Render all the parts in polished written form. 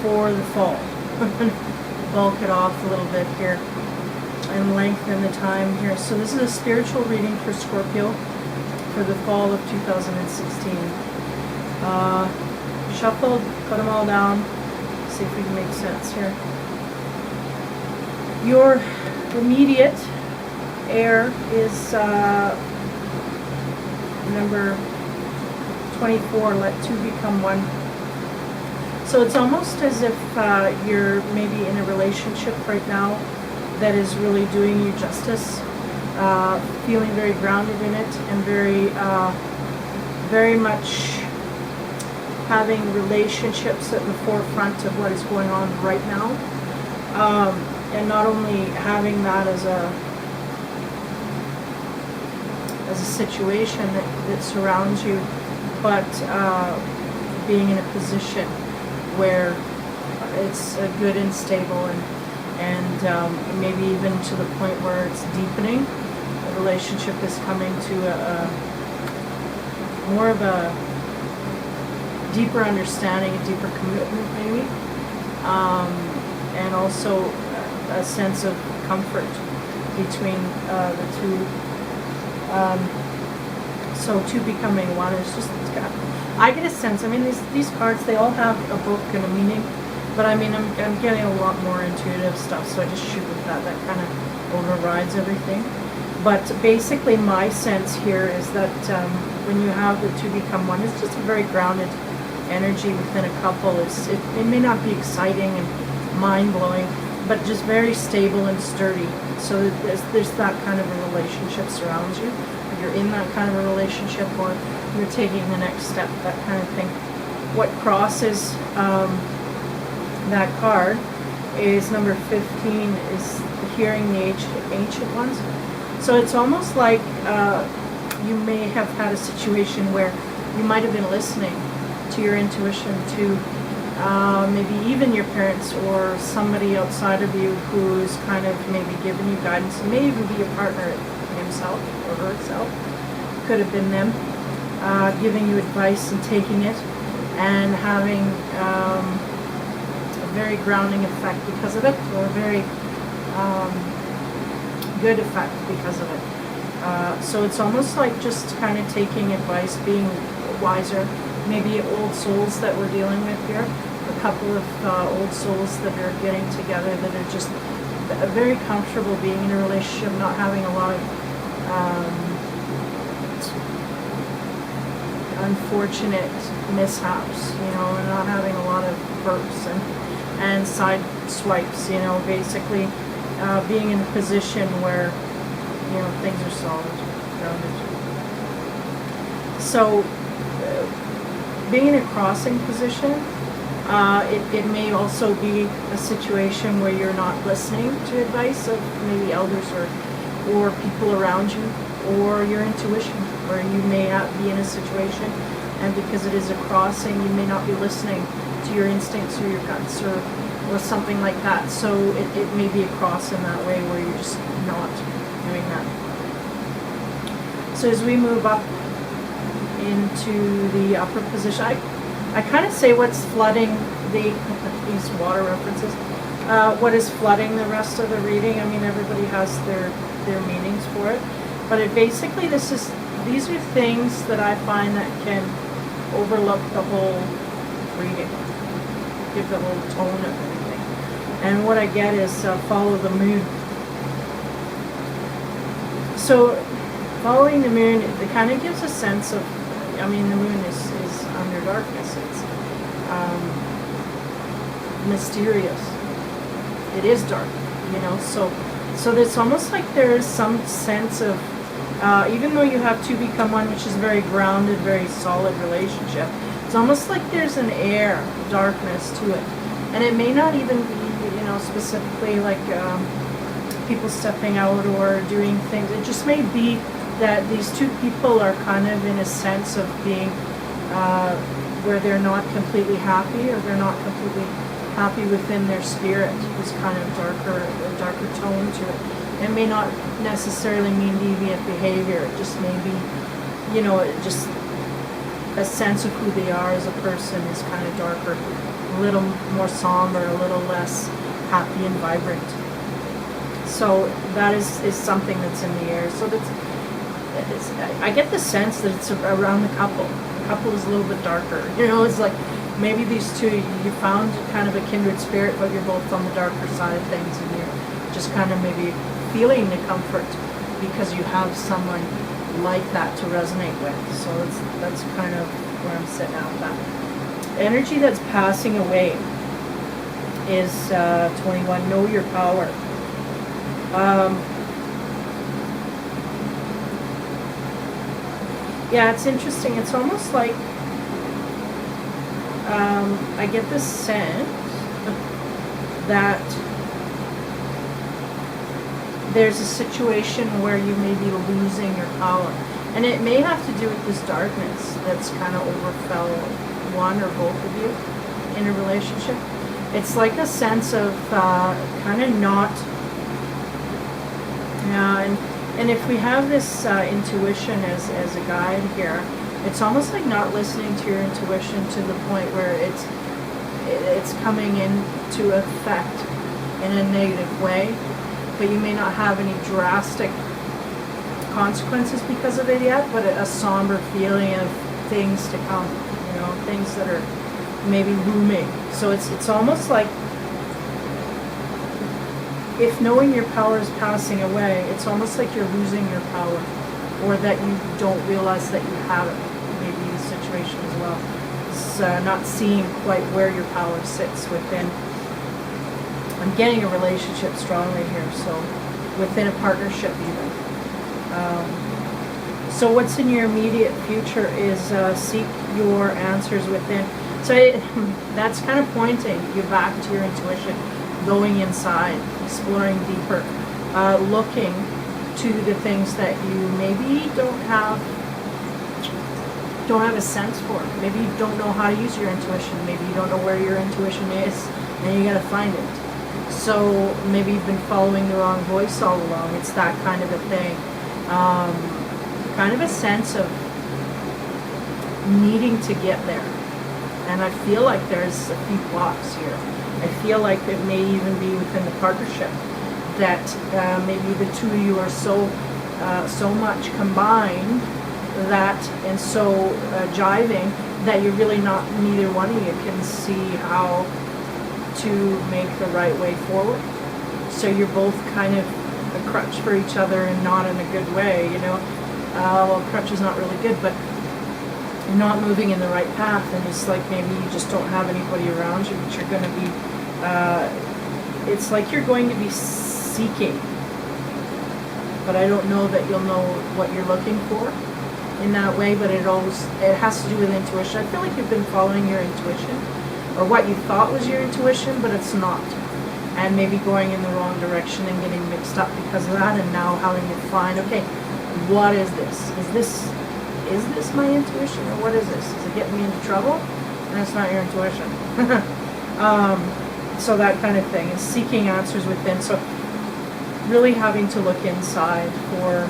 for the fall. Bulk it off a little bit here and lengthen the time here. So this is a spiritual reading for Scorpio for the fall of 2016. Shuffled, put them all down, see if we can make sense here. Your immediate air is number 24, let two become one. So it's almost as if you're maybe in a relationship right now that is really doing you justice, feeling very grounded in it, and very much having relationships at the forefront of what is going on right now, and not only having that as a situation that surrounds you, but being in a position where it's good and stable, and maybe even to the point where it's deepening. The relationship is coming to a more of a deeper understanding, a deeper commitment maybe, and also a sense of comfort between the two. So two becoming one is just, I get a sense, I mean, these cards, they all have a book and a meaning, but I mean, I'm getting a lot more intuitive stuff, so I just shoot with that. That kind of overrides everything. But basically my sense here is that when you have the two become one, it's just a very grounded energy within a couple. It may not be exciting and mind-blowing, but just very stable and sturdy. So there's that kind of a relationship surrounds you. If you're in that kind of a relationship, or you're taking the next step, that kind of thing. What crosses that card is number 15, is hearing the ancient ones. So it's almost like you may have had a situation where you might have been listening to your intuition, to maybe even your parents or somebody outside of you who's kind of maybe giving you guidance. It may even be your partner himself or herself. Could have been them giving you advice and taking it and having a very grounding effect because of it, or a very good effect because of it. So it's almost like just kind of taking advice, being wiser. Maybe old souls that we're dealing with here, a couple of old souls that are getting together that are just very comfortable being in a relationship, not having a lot of unfortunate mishaps, and not having a lot of hurts and side swipes, basically being in a position where, things are solid, grounded. So being in a crossing position, it may also be a situation where you're not listening to advice of maybe elders or people around you, or your intuition, where you may be in a situation, and because it is a crossing, you may not be listening to your instincts or your guts or something like that. So it may be a cross in that way where you're just not doing that. So as we move up into the upper position, I kind of say what's flooding these water references, what is flooding the rest of the reading. I mean, everybody has their meanings for it, but basically these are things that I find that can overlook the whole reading, give the whole tone of everything. And what I get is follow the moon. So following the moon, it kind of gives a sense of, I mean, the moon is under darkness. It's mysterious. It is dark, So it's almost like there is some sense of, even though you have two become one, which is a very grounded, very solid relationship, it's almost like there's an air, darkness to it. And it may not even be, specifically like people stepping out or doing things. It just may be that these two people are kind of in a sense of being where they're not completely happy, or they're not completely happy within their spirit. This kind of darker tone to it. It may not necessarily mean deviant behavior. It just may be, just a sense of who they are as a person is kind of darker a little more somber, a little less happy and vibrant. So that is something that's in the air. So I get the sense that it's around the couple. The couple is a little bit darker. You know, it's like maybe these two, you found kind of a kindred spirit, but you're both on the darker side of things, and you're just kind of maybe feeling the comfort because you have someone like that to resonate with. So that's kind of where I'm sitting at with that. Energy that's passing away is 21. Know your power. Yeah, it's interesting. It's almost like I get this sense that there's a situation where you may be losing your power. And it may have to do with this darkness that's kind of overfell one or both of you in a relationship. It's like a sense of kind of not... Yeah, and if we have this intuition as a guide here, it's almost like not listening to your intuition to the point where it's coming into effect in a negative way, but you may not have any drastic consequences because of it yet, but a somber feeling of things to come, you know, things that are maybe looming. So it's almost like if knowing your power is passing away, it's almost like you're losing your power, or that you don't realize that you have it. Maybe the situation as well. It's not seeing quite where your power sits within. I'm getting a relationship strongly here, so within a partnership even. So what's in your immediate future is seek your answers within. So that's kind of pointing you back to your intuition, going inside, exploring deeper, looking to the things that you maybe don't have a sense for. Maybe you don't know how to use your intuition. Maybe you don't know where your intuition is, and you got to find it. So maybe you've been following the wrong voice all along. It's that kind of a thing. Kind of a sense of needing to get there. And I feel like there's a few blocks here. I feel like it may even be within the partnership that maybe the two of you are so much combined that, and so jiving, that you're really not, neither one of you can see how to make the right way forward. So you're both kind of a crutch for each other, and not in a good way, you know. Well, crutch is not really good, but you're not moving in the right path, and it's like maybe you just don't have anybody around you, but you're going to be, it's like you're going to be seeking, but I don't know that you'll know what you're looking for in that way, but it has to do with intuition. I feel like you've been following your intuition, or what you thought was your intuition, but it's not, and maybe going in the wrong direction and getting mixed up because of that, and now having to find, okay, what is this? Is this my intuition, or what is this? Is it getting me into trouble? And it's not your intuition. So that kind of thing is seeking answers within. So really having to look inside for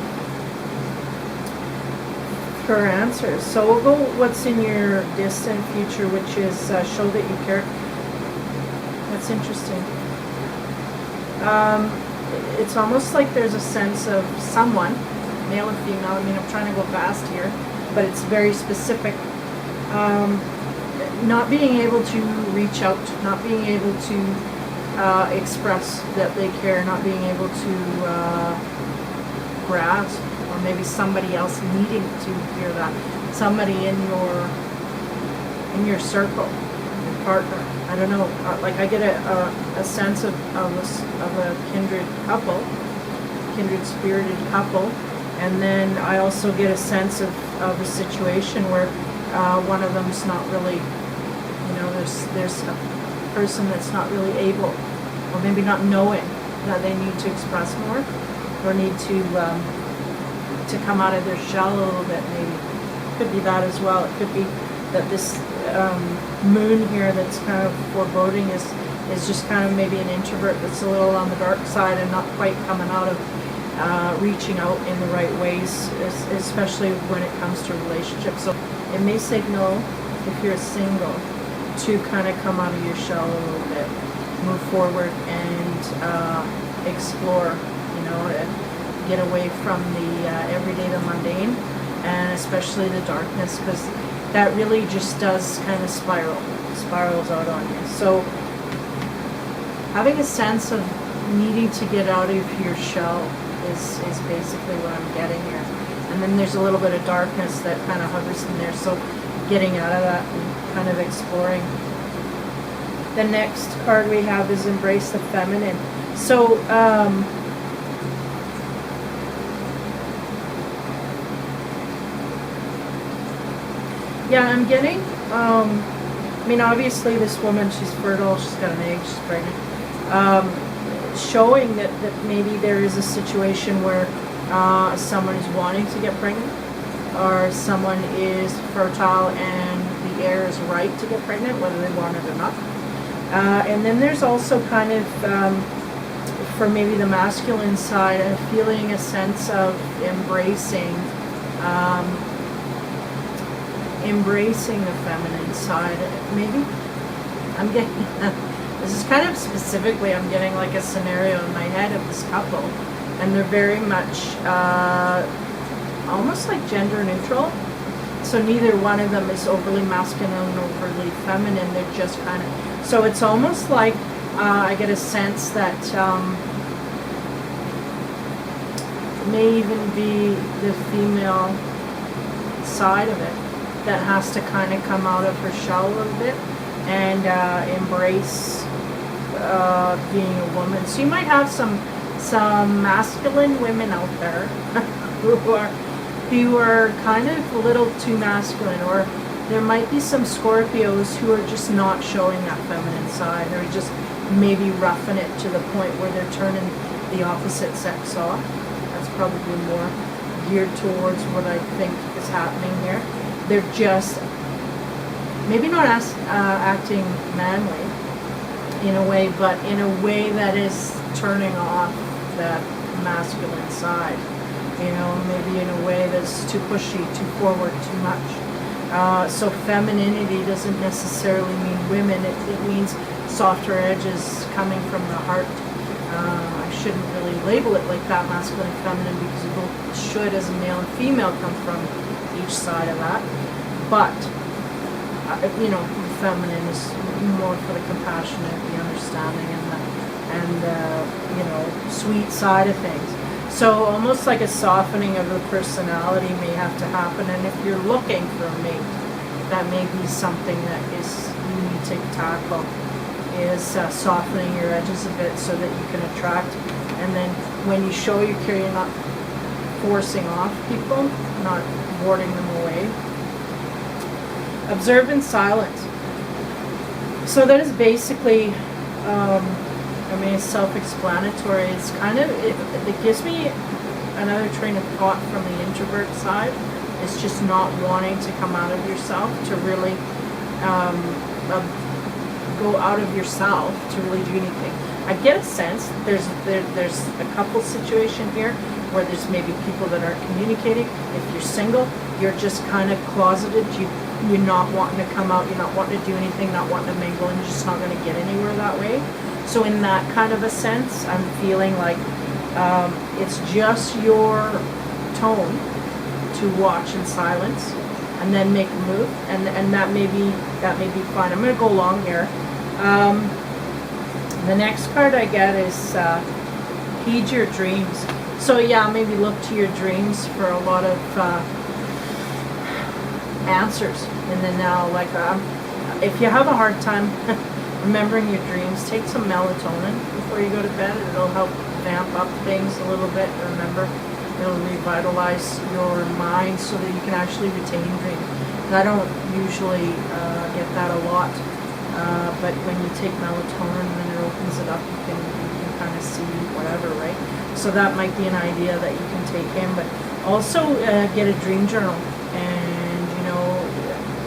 answers. So we'll go what's in your distant future, which is show that you care. That's interesting. It's almost like there's a sense of someone, male or female. I mean, I'm trying to go fast here, but it's very specific. Not being able to reach out, not being able to express that they care, not being able to grasp, or maybe somebody else needing to hear that. Somebody in your circle, your partner. I don't know. Like I get a sense of a kindred couple, kindred spirited couple. And then I also get a sense of a situation where one of them's not really, you know, there's a person that's not really able, or maybe not knowing that they need to express more, or need to come out of their shell a little bit. Maybe could be that as well. It could be that this moon here that's kind of foreboding is just kind of maybe an introvert that's a little on the dark side and not quite coming out of reaching out in the right ways, especially when it comes to relationships. So it may signal, if you're single, to kind of come out of your shell a little bit, move forward and explore, get away from the everyday, the mundane, and especially the darkness, because that really just does kind of spirals out on you. So having a sense of needing to get out of your shell is basically what I'm getting here. And then there's a little bit of darkness that kind of hovers in there, so getting out of that and kind of exploring. The next card we have is Embrace the Feminine. So yeah, I'm getting, I mean, obviously this woman, she's fertile, she's got an egg, she's pregnant. Showing that maybe there is a situation where someone is wanting to get pregnant, or someone is fertile and the air is right to get pregnant, whether they want it or not. And then there's also kind of, for maybe the masculine side, feeling a sense of embracing the feminine side. Maybe I'm getting this is kind of specifically, I'm getting like a scenario in my head of this couple, and they're very much almost like gender neutral. So neither one of them is overly masculine, overly feminine. They're just kind of, so it's almost like I get a sense that may even be the female side of it that has to kind of come out of her shell a little bit and embrace being a woman. So you might have some masculine women out there who are kind of a little too masculine, or there might be some Scorpios who are just not showing that feminine side, or just maybe roughing it to the point where they're turning the opposite sex off. That's probably more geared towards what I think is happening here. They're just maybe not acting manly in a way, but in a way that is turning off that masculine side. Maybe in a way that's too pushy, too forward, too much. So femininity doesn't necessarily mean women. It means softer edges coming from the heart. I shouldn't really label it like that, masculine and feminine, because it both should, as a male and female, come from each side of that. But feminine is more for the compassionate, the understanding, and the sweet side of things. So almost like a softening of the personality may have to happen. And if you're looking for a mate, that may be something that is you need to tackle, is softening your edges a bit so that you can attract. And then when you show your care, you're not forcing off people, not warding them away. Observe in silence. So that is basically, it's self-explanatory. It's kind of, it gives me another train of thought from the introvert side. It's just not wanting to come out of yourself, to really go out of yourself to really do anything. I get a sense there's a couple situation here where there's maybe people that aren't communicating. If you're single, you're just kind of closeted. You're not wanting to come out. You're not wanting to do anything. Not wanting to mingle, and you're just not going to get anywhere that way. So in that kind of a sense, I'm feeling like it's just your tone to watch in silence and then make a move, and that may be fine. I'm going to go along here. The next card I get is heed your dreams. So yeah, maybe look to your dreams for a lot of answers in the now. Like if you have a hard time remembering your dreams, take some melatonin before you go to bed. It'll help vamp up things a little bit. Remember, it'll revitalize your mind so that you can actually retain dreams. And I don't usually get that a lot, but when you take melatonin, then it opens it up. You can kind of see whatever, right? So that might be an idea that you can take in. But also get a dream journal and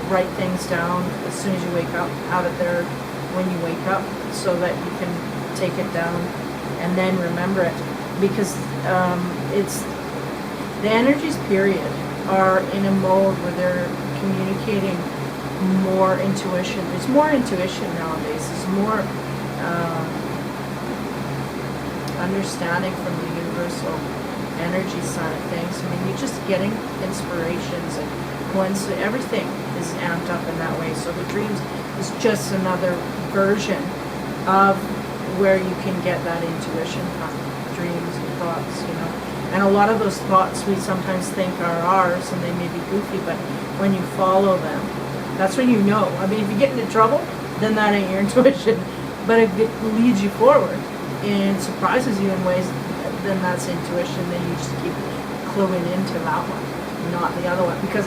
write things down as soon as you wake up. Have it there when you wake up so that you can take it down and then remember it, because it's the energies, period, are in a mode where they're communicating more intuition. There's more intuition nowadays. There's more understanding from the universal energy side of things. I mean, you're just getting inspirations, and once everything is amped up in that way. So the dreams is just another version of where you can get that intuition from, dreams and thoughts, you know. And a lot of those thoughts we sometimes think are ours, and they may be goofy, but when you follow them, that's when you know. I mean, if you get into trouble, then that ain't your intuition. But if it leads you forward and surprises you in ways, then that's intuition. Then you just keep cluing into that one, not the other one, because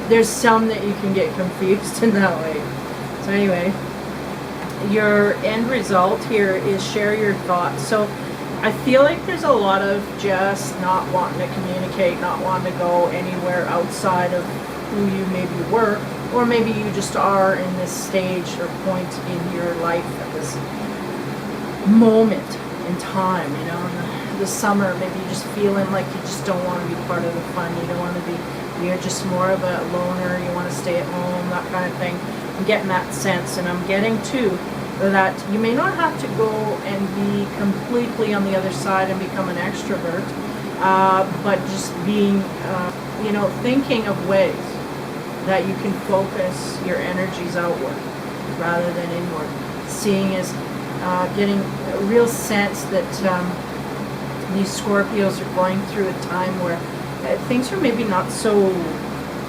there's some that you can get confused in that way. So anyway, your end result here is share your thoughts. So I feel like there's a lot of just not wanting to communicate, not wanting to go anywhere outside of who you maybe were, or maybe you just are in this stage or point in your life at this moment in time, you know, in the summer, maybe you're just feeling like you just don't want to be part of the fun, you don't want to be, you're just more of a loner, you want to stay at home, that kind of thing. I'm getting that sense, and I'm getting too that you may not have to go and be completely on the other side and become an extrovert, but just being, you know, thinking of ways that you can focus your energies outward rather than inward. Seeing is getting a real sense that these Scorpios are going through a time where things are maybe not so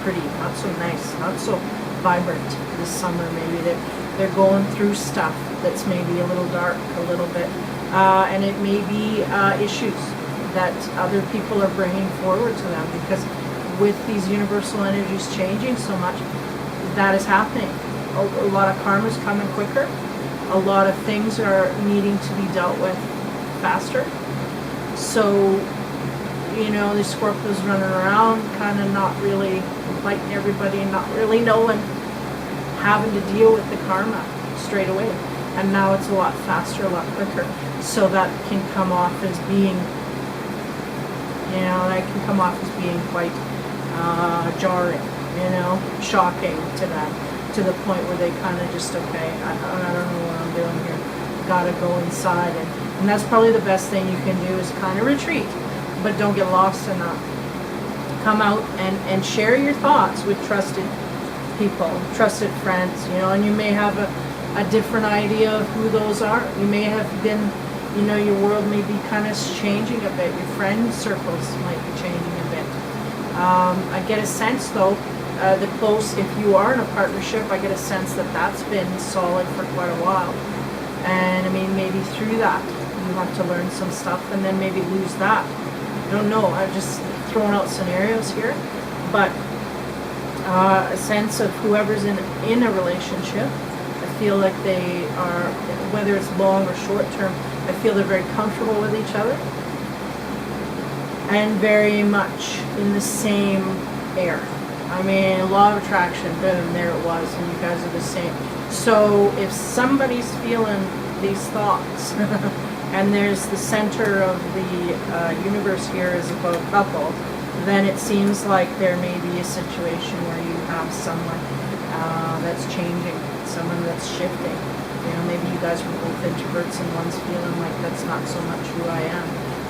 pretty, not so nice, not so vibrant this summer. Maybe they're going through stuff that's maybe a little dark, a little bit, and it may be issues that other people are bringing forward to them, because with these universal energies changing so much, that is happening. A lot of karma is coming quicker. A lot of things are needing to be dealt with faster. So, you know, the Scorpios running around kind of not really liking everybody and not really knowing, having to deal with the karma straight away. And now it's a lot faster, a lot quicker. So that can come off as being, you know, that can come off as being quite jarring, you know, shocking to them, to the point where they kind of just, okay, I don't know what I'm doing here, gotta go inside. And that's probably the best thing you can do, is kind of retreat, but don't get lost in that. Come out and share your thoughts with trusted people, trusted friends, you know, and you may have a different idea of who those are. You may have been, you know, your world may be kind of changing a bit. Your friend circles might be changing a bit. I get a sense, though, if you are in a partnership, I get a sense that that's been solid for quite a while. And I mean, maybe through that, you have to learn some stuff and then maybe lose that. I don't know. I'm just throwing out scenarios here. But a sense of whoever's in a relationship, I feel like they are, whether it's long or short term, I feel they're very comfortable with each other and very much in the same air. I mean, law of attraction, boom, there it was, and you guys are the same. So if somebody's feeling these thoughts and there's the center of the universe here is about a couple, then it seems like there may be a situation where you have someone that's changing, someone that's shifting. You know, maybe you guys were both introverts and one's feeling like that's not so much who I am,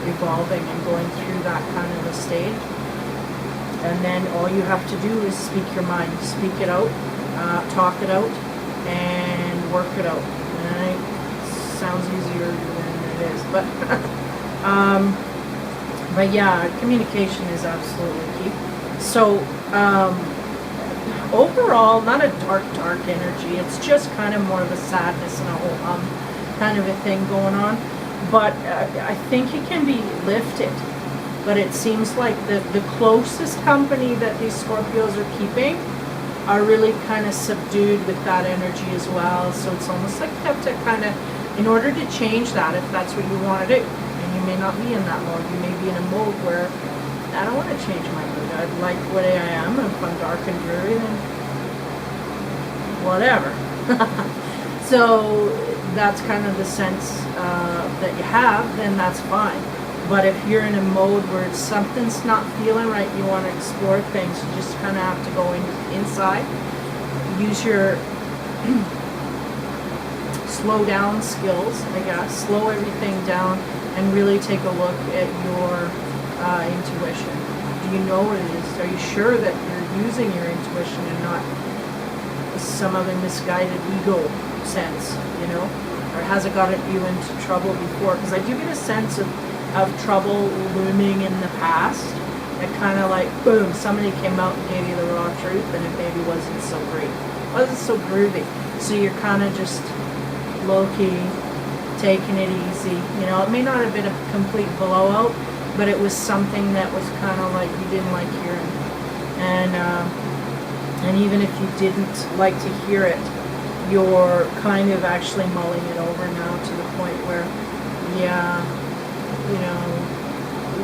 evolving and going through that kind of a stage. And then all you have to do is speak your mind, speak it out, talk it out, and work it out. And it sounds easier than it is, but yeah, communication is absolutely key. So overall, not a dark energy. It's just kind of more of a sadness and a whole kind of a thing going on. But I think it can be lifted. But it seems like the closest company that these Scorpios are keeping are really kind of subdued with that energy as well. So it's almost like you have to kind of, in order to change that, if that's what you want to do, and you may not be in that mode, you may be in a mode where I don't want to change my mood. I like what I am. If I'm dark and dreary, then whatever. So that's kind of the sense that you have, then that's fine. But if you're in a mode where something's not feeling right, you want to explore things, you just kind of have to go inside. use your slow down skills, I guess. Slow everything down and really take a look at your intuition. Do you know what it is? Are you sure that you're using your intuition and not some other misguided ego sense, you know? Or has it gotten you into trouble before? Because I do get a sense of trouble looming in the past. It kind of like, boom, somebody came out and gave you the raw truth and it maybe wasn't so great. Wasn't so groovy. So you're kind of just low-key, taking it easy. You know, it may not have been a complete blowout, but it was something that was kind of like you didn't like hearing. And even if you didn't like to hear it, you're kind of actually mulling it over now to the point where, yeah, you know,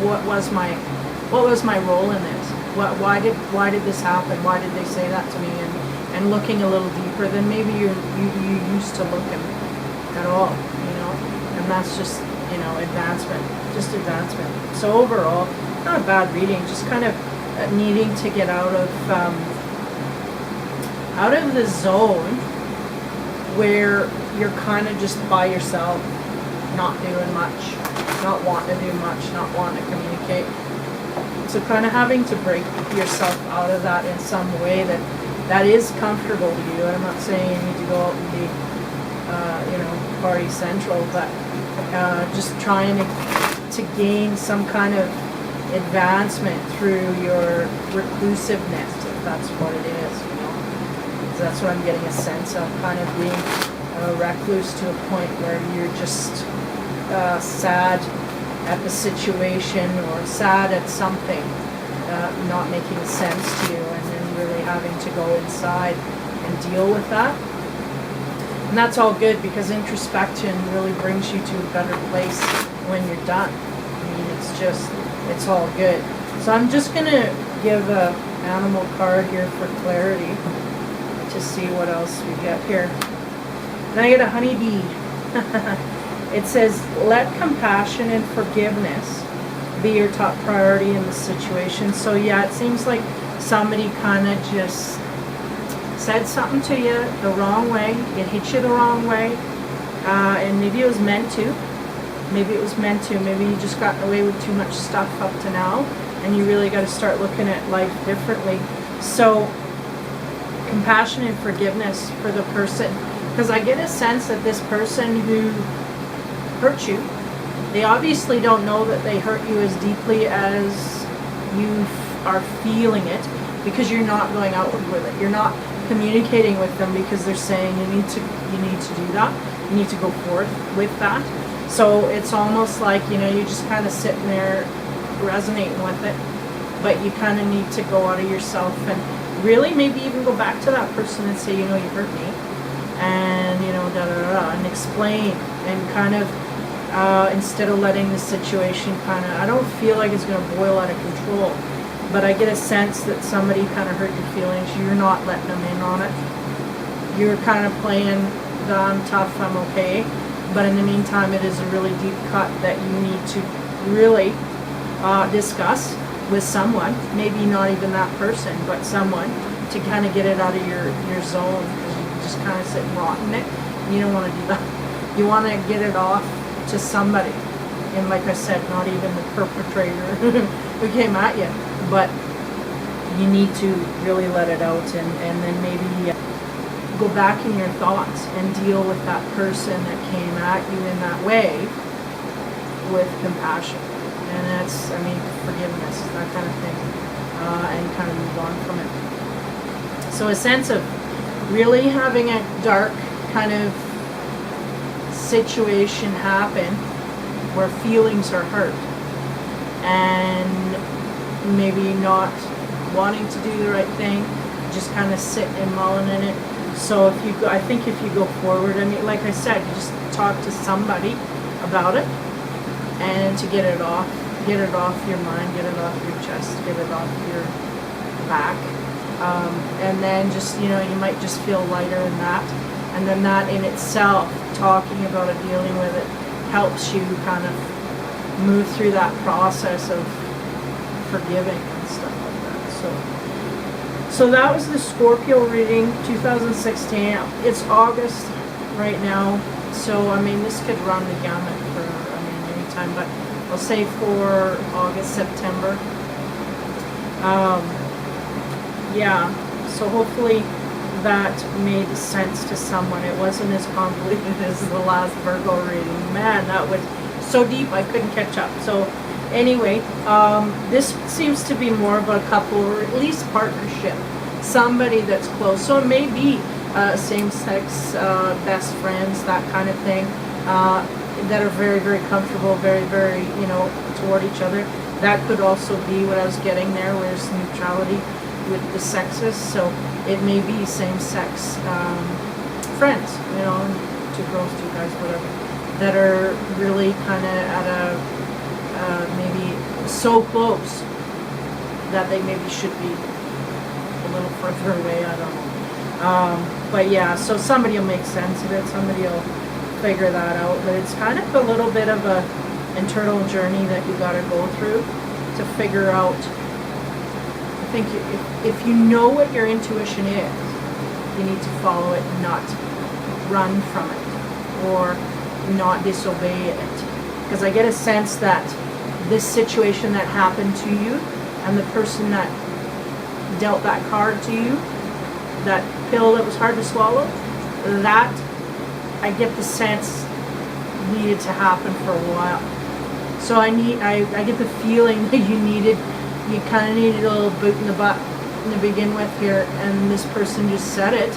what was my role in this? Why did this happen? Why did they say that to me? And looking a little deeper than maybe you used to looking at all, you know. And that's just, you know, advancement, just advancement. So overall, not a bad reading, just kind of needing to get out of the zone where you're kind of just by yourself, not doing much, not wanting to do much, not wanting to communicate. So kind of having to break yourself out of that in some way that is comfortable to you. I'm not saying you need to go out and be, you know, party central, but just trying to gain some kind of advancement through your reclusiveness, if that's what it is, you know. So that's what I'm getting a sense of, kind of being a recluse to a point where you're just sad at the situation or sad at something not making sense to you, and then really having to go inside and deal with that. And that's all good, because introspection really brings you to a better place when you're done. I mean, it's all good. So I'm just gonna give a animal card here for clarity to see what else we get here. Then I get a honeybee. It says, let compassion and forgiveness be your top priority in the situation. So yeah, it seems like somebody kind of just said something to you the wrong way. It hit you the wrong way. And maybe it was meant to. Maybe it was meant to. Maybe you just got away with too much stuff up to now, and you really got to start looking at life differently. So compassion and forgiveness for the person. Because I get a sense that this person who hurt you, they obviously don't know that they hurt you as deeply as you are feeling it, because you're not going outward with it. You're not communicating with them because they're saying you need to do that. You need to go forth with that. So it's almost like, you know, you're just kind of sitting there resonating with it, but you kind of need to go out of yourself and really maybe even go back to that person and say, you know, you hurt me, and, you know, and explain, and kind of instead of letting the situation kind of, I don't feel like it's going to boil out of control, but I get a sense that somebody kind of hurt your feelings. You're not letting them in on it. You're kind of playing the I'm tough, I'm okay, but in the meantime, it is a really deep cut that you need to really discuss with someone, maybe not even that person, but someone, to kind of get it out of your zone, because you just kind of sit and rot in it. You don't want to do that. You want to get it off to somebody, and like I said, not even the perpetrator who came at you, but you need to really let it out, and then maybe go back in your thoughts and deal with that person that came at you in that way with compassion. And that's, I mean, forgiveness, that kind of thing, and kind of move on from it. So a sense of really having a dark kind of situation happen where feelings are hurt, and maybe not wanting to do the right thing, just kind of sitting and mulling in it. So if you go, I think if you go forward, I mean, like I said, you just talk to somebody about it, and to get it off your mind, get it off your chest, get it off your back, and then just, you know, you might just feel lighter in that, and then that in itself, talking about it, dealing with it, helps you kind of move through that process of forgiving and stuff like that. So So that was the Scorpio reading, 2016. It's August right now, so I mean this could run the gamut for any time, but I'll say for August, September. Yeah, so hopefully that made sense to someone. It wasn't as convoluted as the last Virgo reading. Man, that was so deep I couldn't catch up. So anyway, this seems to be more of a couple, or at least partnership. Somebody that's close. So it may be same-sex best friends, that kind of thing, that are very, very comfortable, very, very, toward each other. That could also be what I was getting there, where there's neutrality with the sexes. So it may be same-sex friends, two girls, two guys, whatever, that are really kind of at a maybe so close that they maybe should be a little further away. I don't know. But yeah, so somebody will make sense of it. Somebody will figure that out. But it's kind of a little bit of a internal journey that you got to go through to figure out. I think if you know what your intuition is, you need to follow it, not run from it or not disobey it. Because I get a sense that this situation that happened to you and the person that dealt that card to you, that pill that was hard to swallow, that I get the sense needed to happen for a while. So I get the feeling that you kind of needed a little boot in the butt to begin with here, and this person just said it,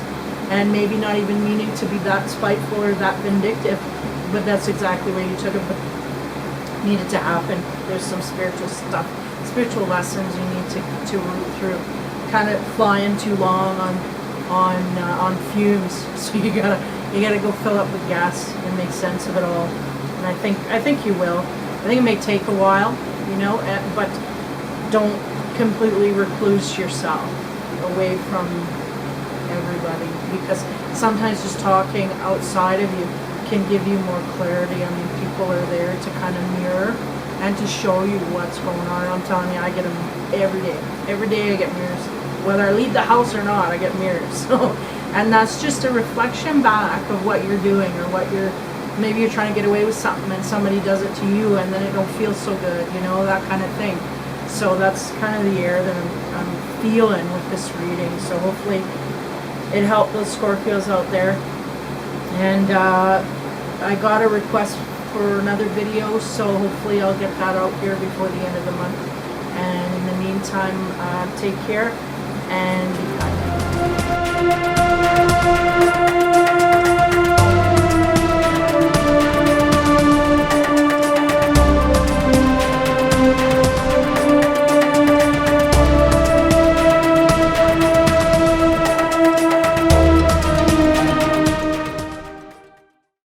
and maybe not even meaning to be that spiteful or that vindictive, but that's exactly where you took it, but needed to happen. There's some spiritual stuff, spiritual lessons you need to root through. Kind of flying too long on fumes, so you gotta go fill up with gas and make sense of it all. And I think you will. I think it may take a while, but don't completely recluse yourself away from everybody, because sometimes just talking outside of you can give you more clarity. I mean, people are there to kind of mirror and to show you what's going on. I'm telling you, I get them every day. Every day I get mirrors. Whether I leave the house or not, I get mirrors. So, and that's just a reflection back of what you're doing, or maybe you're trying to get away with something and somebody does it to you and then it don't feel so good, that kind of thing. So that's kind of the air that I'm feeling with this reading. So hopefully it helped those Scorpios out there. And I got a request for another video, so hopefully I'll get that out here before the end of the month. And in the meantime, take care and be kind.